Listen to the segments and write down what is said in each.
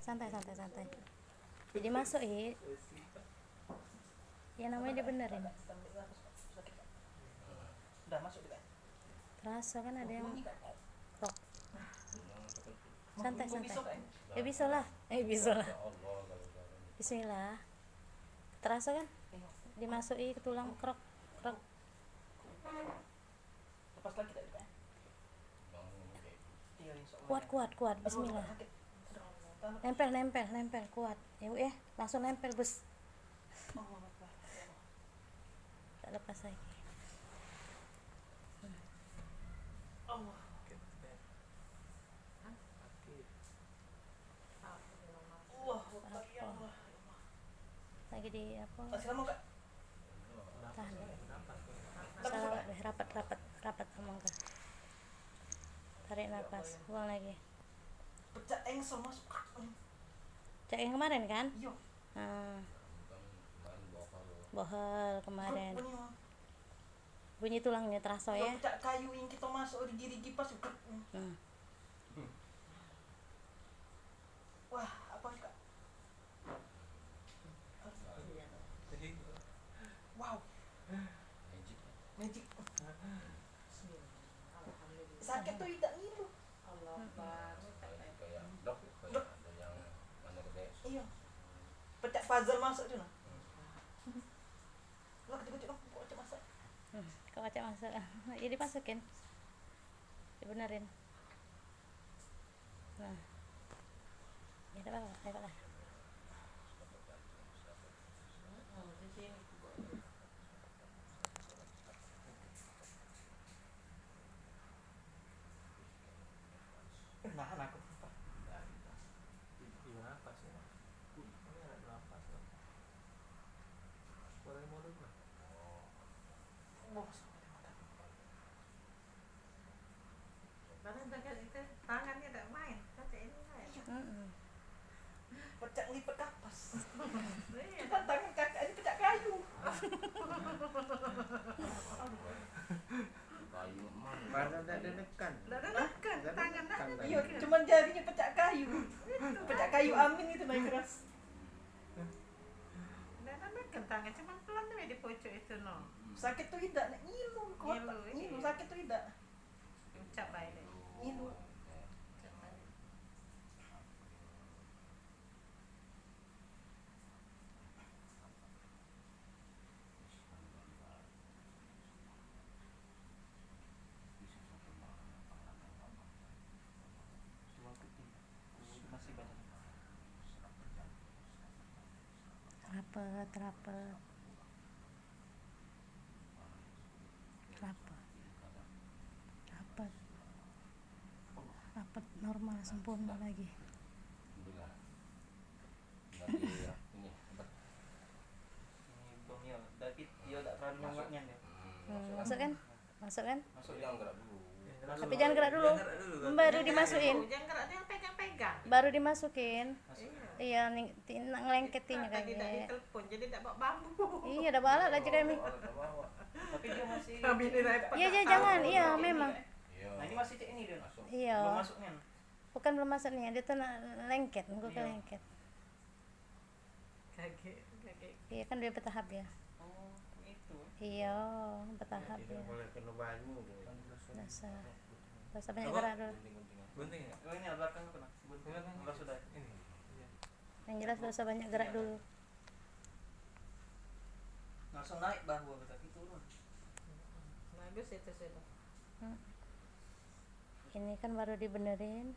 Santai. Jadi masuk ya namanya dibenerin. Udah masuk juga. Terasa kan ada yang rock. Santai. Ya bisa lah. Bismillah. Terasa kan? Dimasuki ke tulang krok. Lepas lagi tak juga. Kuat. Bismillah. Nempel kuat. Ya, langsung nempel bus. Tak lepas lagi. Allah. Lagi di apa? Masih lama enggak? Tahan. Salah, rapat ngomong kah. Tarik nafas, buang lagi. Pecah engsel masuk. Cak yang kemarin kan? Iya. Bohol kemarin. Bunyi tulangnya terasa ya. Pecah kayu yang kita masuk rigi pas. Wah, apa Kak? Wow. Magic. Sakit tuh tidak ngilu. Iya. Pecah puzzle masuk tu nah. Lo kecil-kecil lo kocok masak. Kocok masak. Ya dimasukin. Dibenerin. Nah. Ya tak apa-apa, lah. Nahan aku. Tangannya tak main, kata ini main. Pecah lipat kapas. Cuma tangan kakak ini pecah kayu. Mana tak ada nekan. Tangan dah. Iya, cuma jarinya pecah kayu. Pecah kayu amin itu naik keras. Kan tangan cuma pelan tuh di pojok itu no. Sakit tuh tidak, ngilu, ngilu sakit tuh tidak. Ucap baik deh. Ngilu. Masih banyak. Rapet. Rapet normal sempurna lagi. Ini bomnya, David dia tak terlalu nyonggaknya dia. Masuk kan? Masuk yang gerak dulu. Tapi jangan gerak dulu. Baru dimasukin. Jangan gerak dia pegang-pegang. Baru dimasukin. Iya, ngelengketinnya Tadi tak kayak. ditelepon jadi tak bawa bambu. Iya, udah balik aja kami. Tapi dia masih. Kami ini repot. Iya, jangan. Iya, memang. Nah ini masih cek ini dia. Iya. Belum masuknya. Bukan belum masuk nih, dia tuh lengket, gua ke lengket. Kaget. Iya kan dia bertahap ya. Oh, itu. Iya, bertahap ya. Tidak boleh kena banyu. Dasar banyak gerak dulu. Gunting ya? Oh ini belakang kena. Enggak sudah. Ini. Yang jelas dasar banyak gerak dulu. Langsung naik bahu kaki turun. Bagus itu sudah. Ini kan baru dibenerin.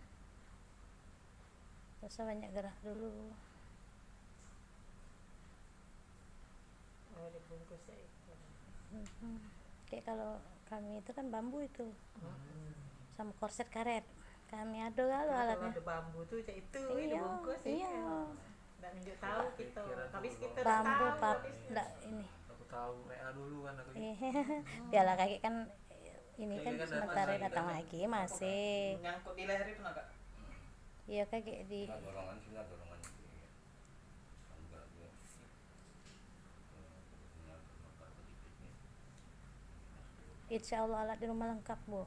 Dasar banyak gerak dulu. Oh dibungkus ya itu. Kayak kalau kami itu kan bambu itu. Sama korset karet. Kami ada kalau Kalau alatnya. ada bambu tuh cak itu Iya, dibungkus iya. Nggak nunjuk tahu kita. Habis kita Bambu tahu. pap, habis enggak ini. Aku tahu WA dulu kan aku. Biarlah kaki kan ini kan Kaki kan sebentar datang datang lagi masih. Nyangkut di leher itu nak. Iya kaki di dorongan. Insya Allah alat di rumah lengkap bu.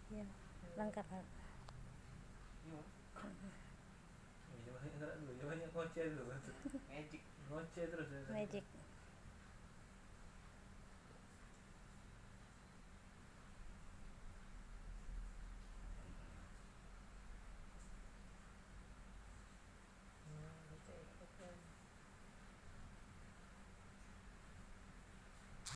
Iya lengkap. Iya. ngoceh tuh. Magic. Ngoceh terus ya. magic